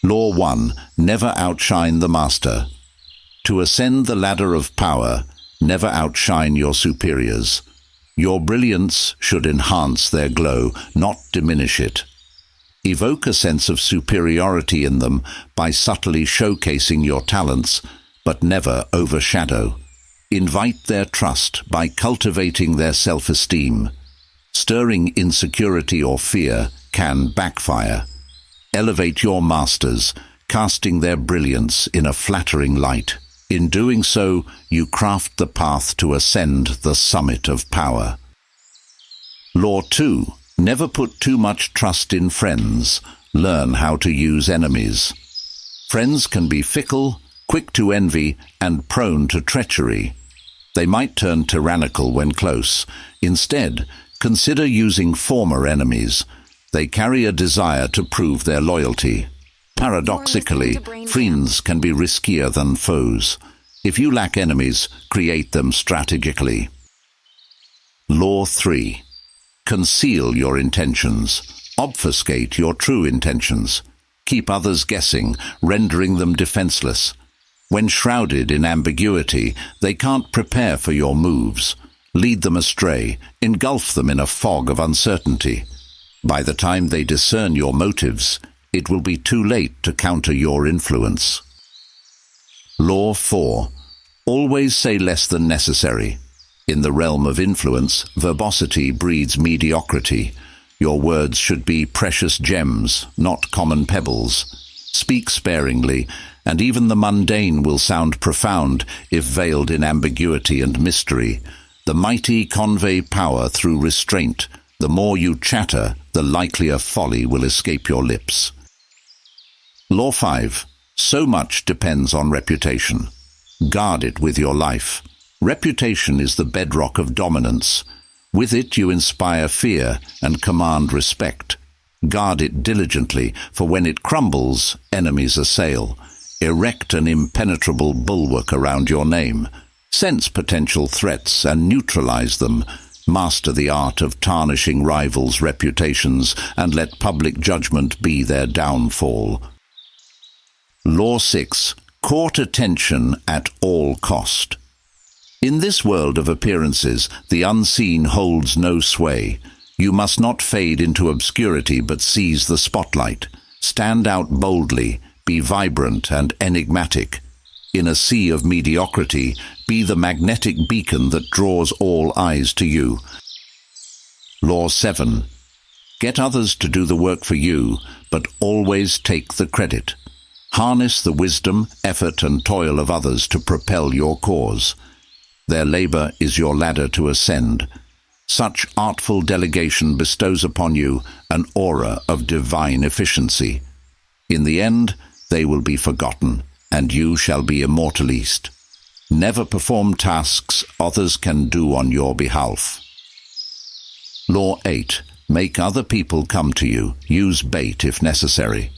Law 1. Never outshine the master. To ascend the ladder of power, never outshine your superiors. Your brilliance should enhance their glow, not diminish it. Evoke a sense of superiority in them by subtly showcasing your talents, but never overshadow. Invite their trust by cultivating their self-esteem. Stirring insecurity or fear can backfire. Elevate your masters, casting their brilliance in a flattering light. In doing so, you craft the path to ascend the summit of power. Law 2. Never put too much trust in friends. Learn how to use enemies. Friends can be fickle, quick to envy, and prone to treachery. They might turn tyrannical when close. Instead, consider using former enemies. They carry a desire to prove their loyalty. Paradoxically, friends can be riskier than foes. If you lack enemies, create them strategically. Law 3. Conceal your intentions. Obfuscate your true intentions. Keep others guessing, rendering them defenseless. When shrouded in ambiguity, they can't prepare for your moves. Lead them astray, engulf them in a fog of uncertainty. By the time they discern your motives, it will be too late to counter your influence. Law 4. Always say less than necessary. In the realm of influence, verbosity breeds mediocrity. Your words should be precious gems, not common pebbles. Speak sparingly, and even the mundane will sound profound if veiled in ambiguity and mystery. The mighty convey power through restraint. The more you chatter, the likelier folly will escape your lips. Law 5. So much depends on reputation. Guard it with your life. Reputation is the bedrock of dominance. With it you inspire fear and command respect. Guard it diligently, for when it crumbles, enemies assail. Erect an impenetrable bulwark around your name. Sense potential threats and neutralize them. Master the art of tarnishing rivals' reputations and let public judgment be their downfall. Law 6. Court attention at all cost. In this world of appearances, the unseen holds no sway. You must not fade into obscurity but seize the spotlight. Stand out boldly, be vibrant and enigmatic. In a sea of mediocrity, be the magnetic beacon that draws all eyes to you. Law 7. Get others to do the work for you, but always take the credit. Harness the wisdom, effort and toil of others to propel your cause. Their labor is your ladder to ascend. Such artful delegation bestows upon you an aura of divine efficiency. In the end, they will be forgotten, and you shall be immortalized. Never perform tasks others can do on your behalf. Law 8. Make other people come to you. Use bait if necessary.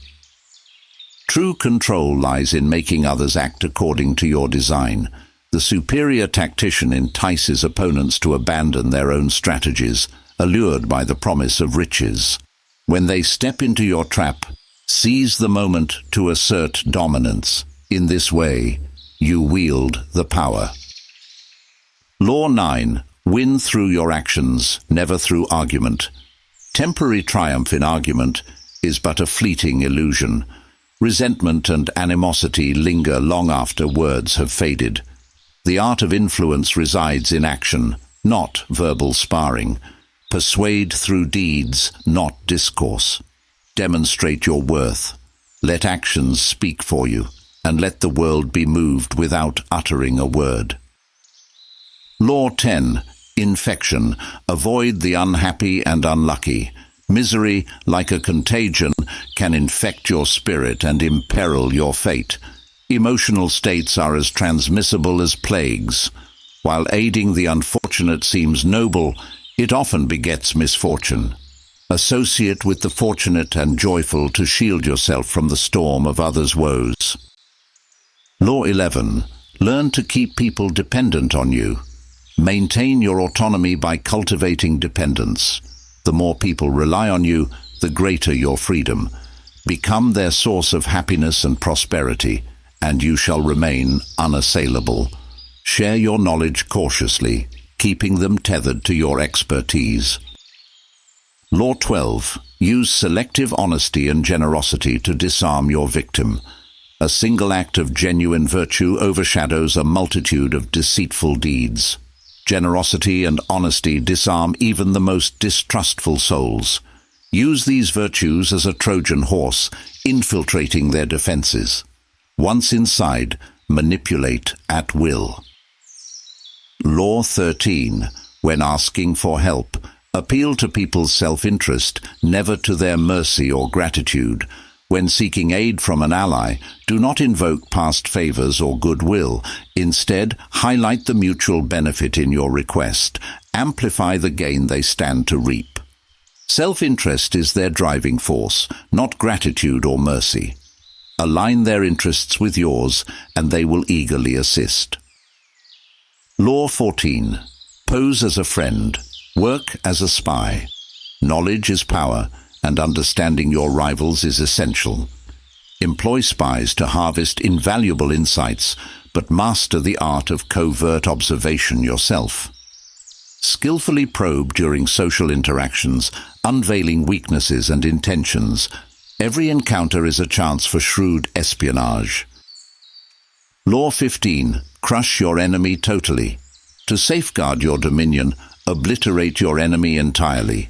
True control lies in making others act according to your design. The superior tactician entices opponents to abandon their own strategies, allured by the promise of riches. When they step into your trap, seize the moment to assert dominance. In this way, you wield the power. Law 9. Win through your actions, never through argument. Temporary triumph in argument is but a fleeting illusion. Resentment and animosity linger long after words have faded. The art of influence resides in action, not verbal sparring. Persuade through deeds, not discourse. Demonstrate your worth. Let actions speak for you, and let the world be moved without uttering a word. Law 10. Infection. Avoid the unhappy and unlucky. Misery, like a contagion, can infect your spirit and imperil your fate. Emotional states are as transmissible as plagues. While aiding the unfortunate seems noble, it often begets misfortune. Associate with the fortunate and joyful to shield yourself from the storm of others' woes. Law 11. Learn to keep people dependent on you. Maintain your autonomy by cultivating dependence. The more people rely on you, the greater your freedom. Become their source of happiness and prosperity, and you shall remain unassailable. Share your knowledge cautiously, keeping them tethered to your expertise. Law 12. Use selective honesty and generosity to disarm your victim. A single act of genuine virtue overshadows a multitude of deceitful deeds. Generosity and honesty disarm even the most distrustful souls. Use these virtues as a Trojan horse, infiltrating their defenses. Once inside, manipulate at will. Law 13. When asking for help, appeal to people's self-interest, never to their mercy or gratitude. When seeking aid from an ally, do not invoke past favors or goodwill. Instead, highlight the mutual benefit in your request. Amplify the gain they stand to reap. Self-interest is their driving force, not gratitude or mercy. Align their interests with yours, and they will eagerly assist. Law 14. Pose as a friend. Work as a spy. Knowledge is power, and understanding your rivals is essential. Employ spies to harvest invaluable insights, but master the art of covert observation yourself. Skillfully probe during social interactions, unveiling weaknesses and intentions. Every encounter is a chance for shrewd espionage. Law 15. Crush your enemy totally. To safeguard your dominion, obliterate your enemy entirely.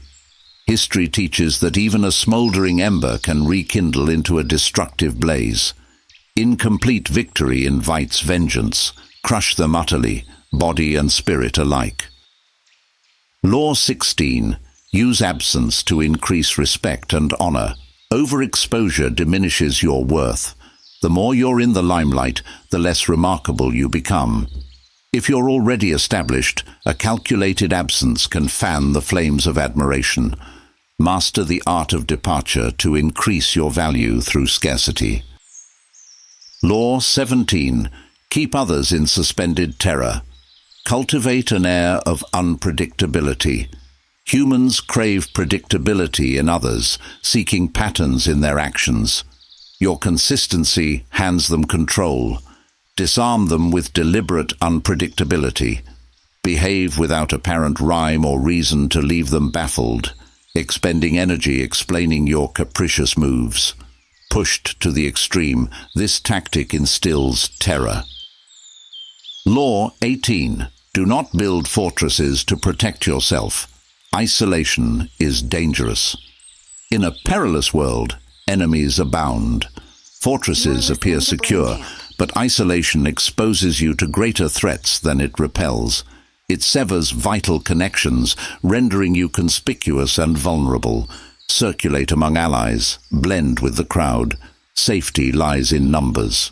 History teaches that even a smoldering ember can rekindle into a destructive blaze. Incomplete victory invites vengeance. Crush them utterly, body and spirit alike. Law 16. Use absence to increase respect and honor. Overexposure diminishes your worth. The more you're in the limelight, the less remarkable you become. If you're already established, a calculated absence can fan the flames of admiration. Master the art of departure to increase your value through scarcity. Law 17. Keep others in suspended terror. Cultivate an air of unpredictability. Humans crave predictability in others, seeking patterns in their actions. Your consistency hands them control. Disarm them with deliberate unpredictability. Behave without apparent rhyme or reason to leave them baffled, expending energy explaining your capricious moves. Pushed to the extreme, this tactic instills terror. Law 18. Do not build fortresses to protect yourself. Isolation is dangerous. In a perilous world, enemies abound. Fortresses appear secure, but isolation exposes you to greater threats than it repels. It severs vital connections, rendering you conspicuous and vulnerable. Circulate among allies, blend with the crowd. Safety lies in numbers.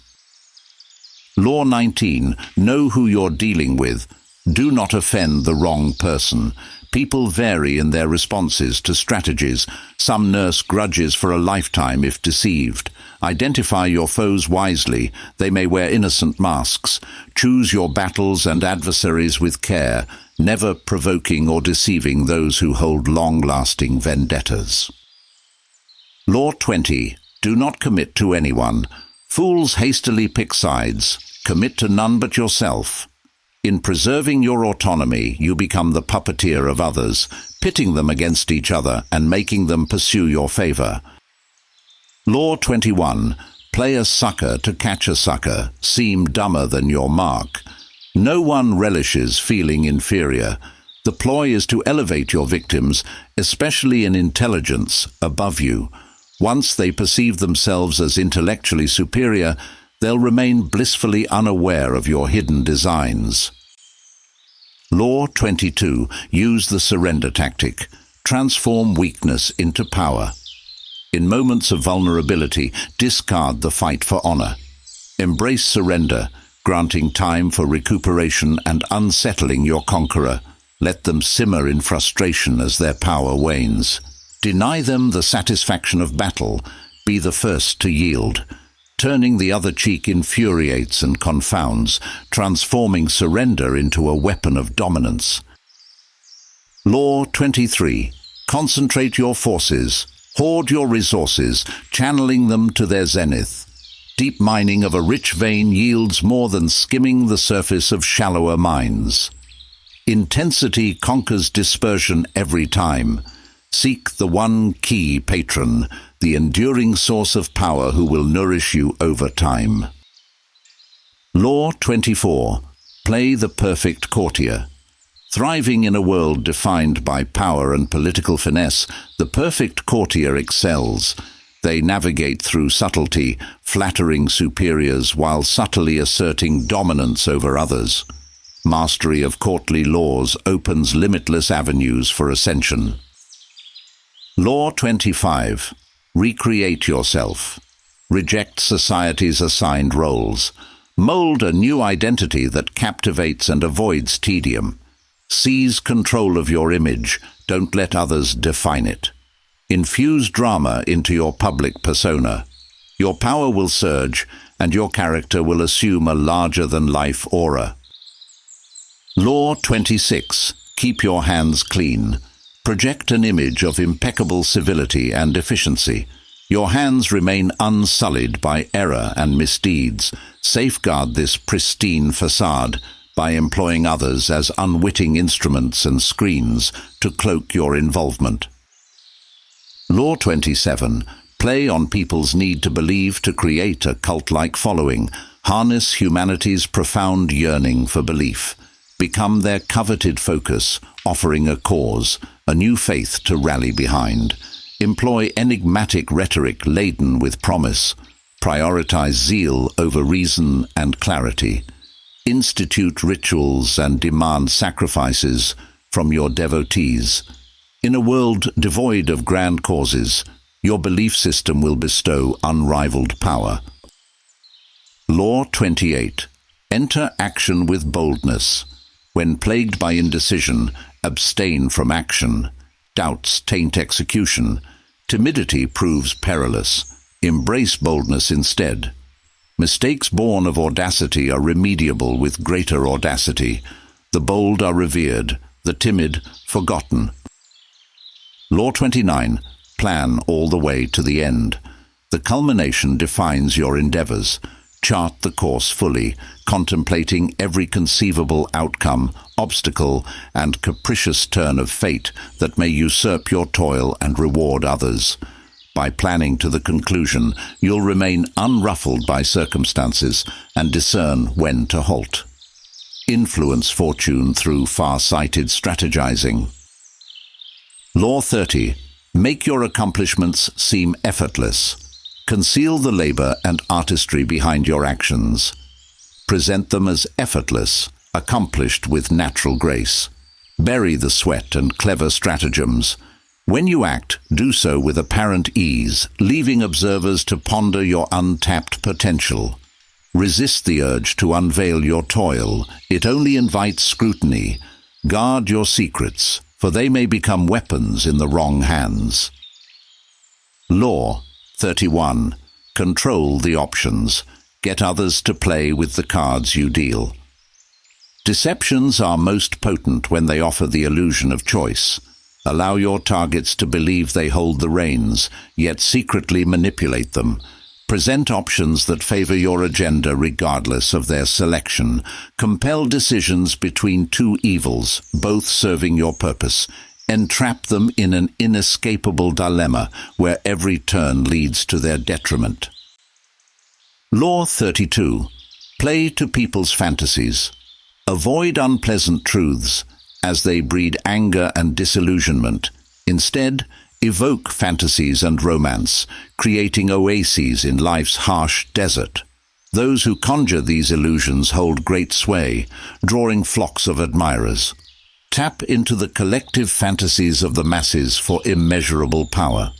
Law 19. Know who you're dealing with. Do not offend the wrong person. People vary in their responses to strategies. Some nurse grudges for a lifetime if deceived. Identify your foes wisely. They may wear innocent masks. Choose your battles and adversaries with care, never provoking or deceiving those who hold long-lasting vendettas. Law 20. Do not commit to anyone. Fools hastily pick sides. Commit to none but yourself. In preserving your autonomy, you become the puppeteer of others, pitting them against each other and making them pursue your favor. Law 21. Play a sucker to catch a sucker. Seem dumber than your mark. No one relishes feeling inferior. The ploy is to elevate your victims, especially in intelligence, above you. Once they perceive themselves as intellectually superior, they'll remain blissfully unaware of your hidden designs. Law 22. Use the surrender tactic. Transform weakness into power. In moments of vulnerability, discard the fight for honor. Embrace surrender, granting time for recuperation and unsettling your conqueror. Let them simmer in frustration as their power wanes. Deny them the satisfaction of battle. Be the first to yield. Turning the other cheek infuriates and confounds, transforming surrender into a weapon of dominance. Law 23. Concentrate your forces. Hoard your resources, channeling them to their zenith. Deep mining of a rich vein yields more than skimming the surface of shallower mines. Intensity conquers dispersion every time. Seek the one key patron, the enduring source of power who will nourish you over time. Law 24. Play the perfect courtier. Thriving in a world defined by power and political finesse, the perfect courtier excels. They navigate through subtlety, flattering superiors while subtly asserting dominance over others. Mastery of courtly laws opens limitless avenues for ascension. Law 25. Recreate yourself. Reject society's assigned roles. Mold a new identity that captivates and avoids tedium. Seize control of your image, don't let others define it. Infuse drama into your public persona. Your power will surge, and your character will assume a larger-than-life aura. Law 26. Keep your hands clean. Project an image of impeccable civility and efficiency. Your hands remain unsullied by error and misdeeds. Safeguard this pristine facade by employing others as unwitting instruments and screens to cloak your involvement. Law 27. Play on people's need to believe to create a cult-like following. Harness humanity's profound yearning for belief. Become their coveted focus, offering a cause, a new faith to rally behind. Employ enigmatic rhetoric laden with promise. Prioritize zeal over reason and clarity. Institute rituals and demand sacrifices from your devotees. In a world devoid of grand causes, your belief system will bestow unrivaled power. Law 28. Enter action with boldness. When plagued by indecision, abstain from action. Doubts taint execution. Timidity proves perilous. Embrace boldness instead. Mistakes born of audacity are remediable with greater audacity. The bold are revered, the timid forgotten. Law 29. Plan all the way to the end. The culmination defines your endeavors. Chart the course fully, contemplating every conceivable outcome, obstacle, and capricious turn of fate that may usurp your toil and reward others. By planning to the conclusion, you'll remain unruffled by circumstances and discern when to halt. Influence fortune through far-sighted strategizing. Law 30. Make your accomplishments seem effortless. Conceal the labor and artistry behind your actions. Present them as effortless, accomplished with natural grace. Bury the sweat and clever stratagems. When you act, do so with apparent ease, leaving observers to ponder your untapped potential. Resist the urge to unveil your toil. It only invites scrutiny. Guard your secrets, for they may become weapons in the wrong hands. Law 31. Control the options. Get others to play with the cards you deal. Deceptions are most potent when they offer the illusion of choice. Allow your targets to believe they hold the reins, yet secretly manipulate them. Present options that favor your agenda regardless of their selection. Compel decisions between two evils, both serving your purpose. Entrap them in an inescapable dilemma where every turn leads to their detriment. Law 32. Play to people's fantasies. Avoid unpleasant truths, as they breed anger and disillusionment. Instead, evoke fantasies and romance, creating oases in life's harsh desert. Those who conjure these illusions hold great sway, drawing flocks of admirers. Tap into the collective fantasies of the masses for immeasurable power.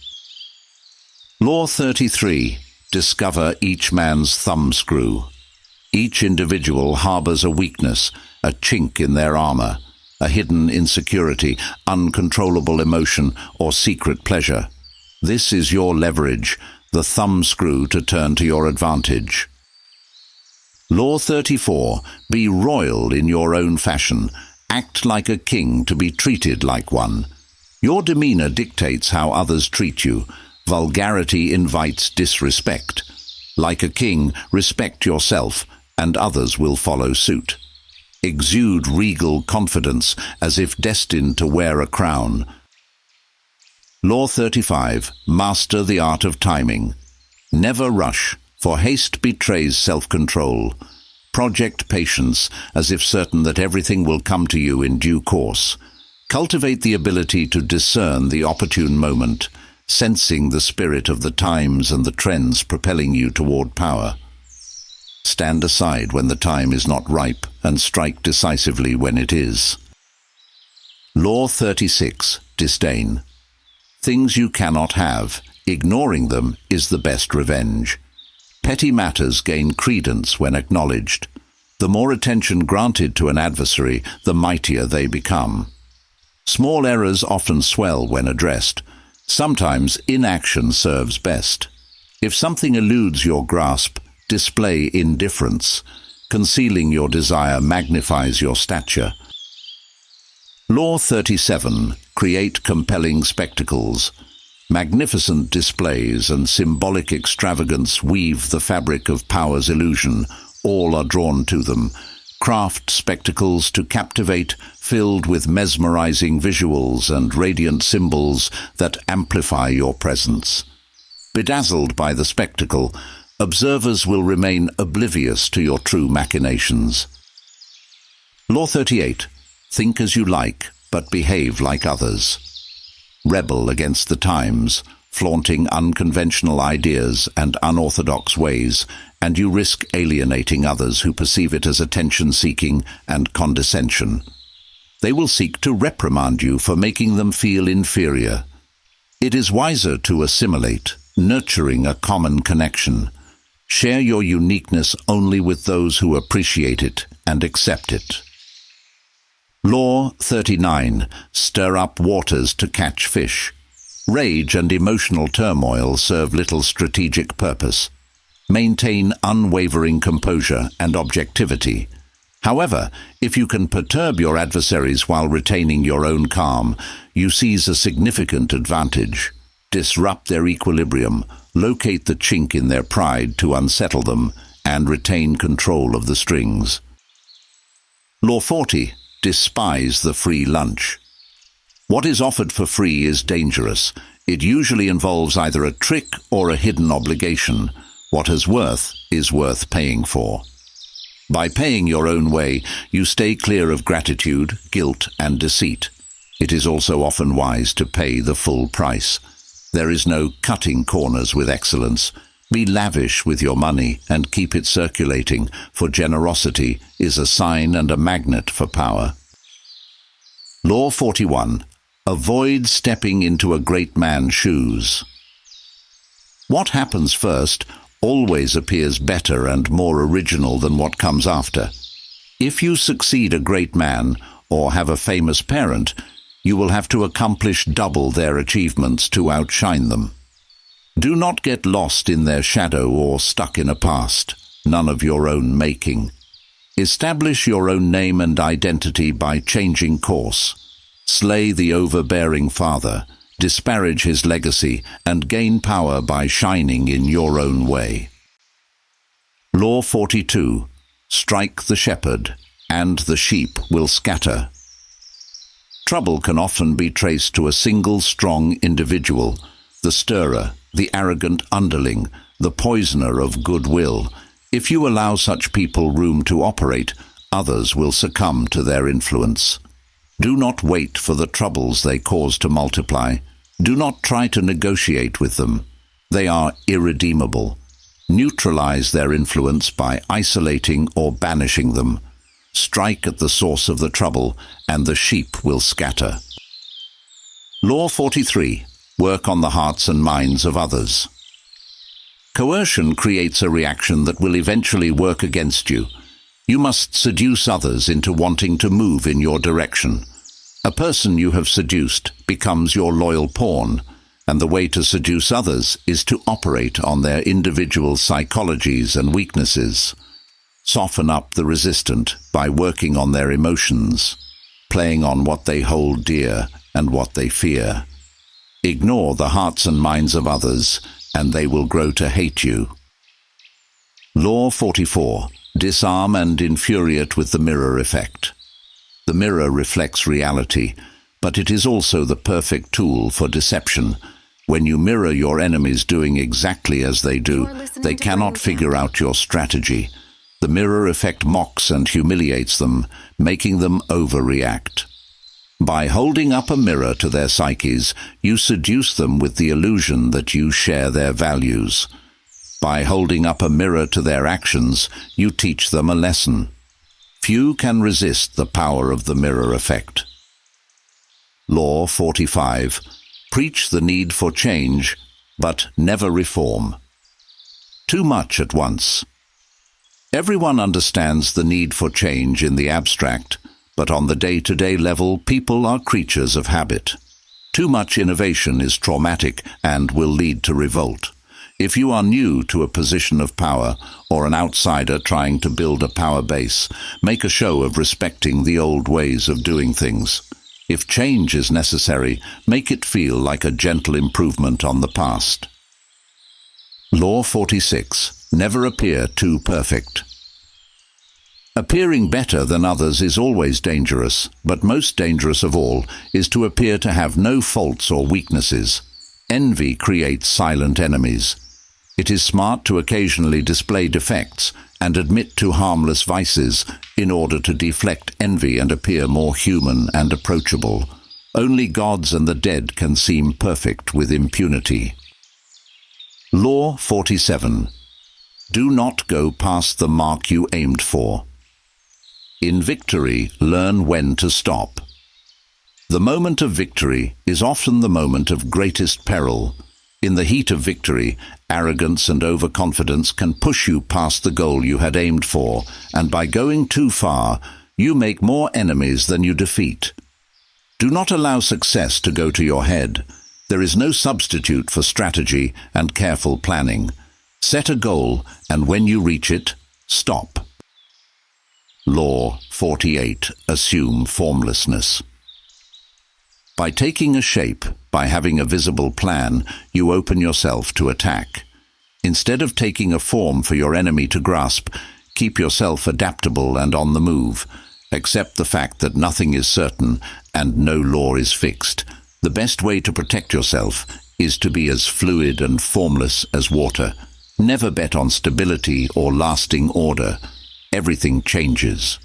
Law 33. Discover each man's thumbscrew. Each individual harbors a weakness, a chink in their armor, a hidden insecurity, uncontrollable emotion, or secret pleasure. This is your leverage, the thumbscrew to turn to your advantage. Law 34. Be royal in your own fashion. Act like a king to be treated like one. Your demeanor dictates how others treat you. Vulgarity invites disrespect. Like a king, respect yourself, and others will follow suit. Exude regal confidence, as if destined to wear a crown. Law 35. Master the art of timing. Never rush, for haste betrays self-control. Project patience, as if certain that everything will come to you in due course. Cultivate the ability to discern the opportune moment, sensing the spirit of the times and the trends propelling you toward power. Stand aside when the time is not ripe and strike decisively when it is. Law 36. Disdain. Things you cannot have, ignoring them is the best revenge. Petty matters gain credence when acknowledged. The more attention granted to an adversary, the mightier they become. Small errors often swell when addressed. Sometimes inaction serves best. If something eludes your grasp, display indifference. Concealing your desire magnifies your stature. Law 37. Create compelling spectacles. Magnificent displays and symbolic extravagance weave the fabric of power's illusion. All are drawn to them. Craft spectacles to captivate, filled with mesmerizing visuals and radiant symbols that amplify your presence. Bedazzled by the spectacle, observers will remain oblivious to your true machinations. Law 38. Think as you like, but behave like others. Rebel against the times, flaunting unconventional ideas and unorthodox ways, and you risk alienating others who perceive it as attention-seeking and condescension. They will seek to reprimand you for making them feel inferior. It is wiser to assimilate, nurturing a common connection. Share your uniqueness only with those who appreciate it and accept it. Law 39. Stir up waters to catch fish. Rage and emotional turmoil serve little strategic purpose. Maintain unwavering composure and objectivity. However, if you can perturb your adversaries while retaining your own calm, you seize a significant advantage. Disrupt their equilibrium, locate the chink in their pride to unsettle them, and retain control of the strings. Law 40. Despise the free lunch. What is offered for free is dangerous. It usually involves either a trick or a hidden obligation. What has worth is worth paying for. By paying your own way, you stay clear of gratitude, guilt, and deceit. It is also often wise to pay the full price. There is no cutting corners with excellence. Be lavish with your money and keep it circulating, for generosity is a sign and a magnet for power. Law 41. Avoid stepping into a great man's shoes. What happens first always appears better and more original than what comes after. If you succeed a great man or have a famous parent, you will have to accomplish double their achievements to outshine them. Do not get lost in their shadow or stuck in a past, none of your own making. Establish your own name and identity by changing course. Slay the overbearing father, disparage his legacy, and gain power by shining in your own way. Law 42. Strike the shepherd, and the sheep will scatter. Trouble can often be traced to a single strong individual, the stirrer, the arrogant underling, the poisoner of goodwill. If you allow such people room to operate, others will succumb to their influence. Do not wait for the troubles they cause to multiply. Do not try to negotiate with them. They are irredeemable. Neutralize their influence by isolating or banishing them. Strike at the source of the trouble, and the sheep will scatter. Law 43. Work on the hearts and minds of others. Coercion creates a reaction that will eventually work against you. You must seduce others into wanting to move in your direction. A person you have seduced becomes your loyal pawn, and the way to seduce others is to operate on their individual psychologies and weaknesses. Soften up the resistant by working on their emotions, playing on what they hold dear and what they fear. Ignore the hearts and minds of others, and they will grow to hate you. Law 44. Disarm and infuriate with the mirror effect. The mirror reflects reality, but it is also the perfect tool for deception. When you mirror your enemies doing exactly as they do, they cannot figure out your strategy. The mirror effect mocks and humiliates them, making them overreact. By holding up a mirror to their psyches, you seduce them with the illusion that you share their values. By holding up a mirror to their actions, you teach them a lesson. Few can resist the power of the mirror effect. Law 45. Preach the need for change, but never reform. Too much at once. Everyone understands the need for change in the abstract, but on the day-to-day level, people are creatures of habit. Too much innovation is traumatic and will lead to revolt. If you are new to a position of power or an outsider trying to build a power base, make a show of respecting the old ways of doing things. If change is necessary, make it feel like a gentle improvement on the past. Law 46. Never appear too perfect. Appearing better than others is always dangerous, but most dangerous of all is to appear to have no faults or weaknesses. Envy creates silent enemies. It is smart to occasionally display defects and admit to harmless vices in order to deflect envy and appear more human and approachable. Only gods and the dead can seem perfect with impunity. Law 47. Do not go past the mark you aimed for. In victory, learn when to stop. The moment of victory is often the moment of greatest peril. In the heat of victory, arrogance and overconfidence can push you past the goal you had aimed for, and by going too far, you make more enemies than you defeat. Do not allow success to go to your head. There is no substitute for strategy and careful planning. Set a goal, and when you reach it, stop. Law 48. Assume formlessness. By taking a shape, by having a visible plan, you open yourself to attack. Instead of taking a form for your enemy to grasp, keep yourself adaptable and on the move. Accept the fact that nothing is certain and no law is fixed. The best way to protect yourself is to be as fluid and formless as water. Never bet on stability or lasting order. Everything changes.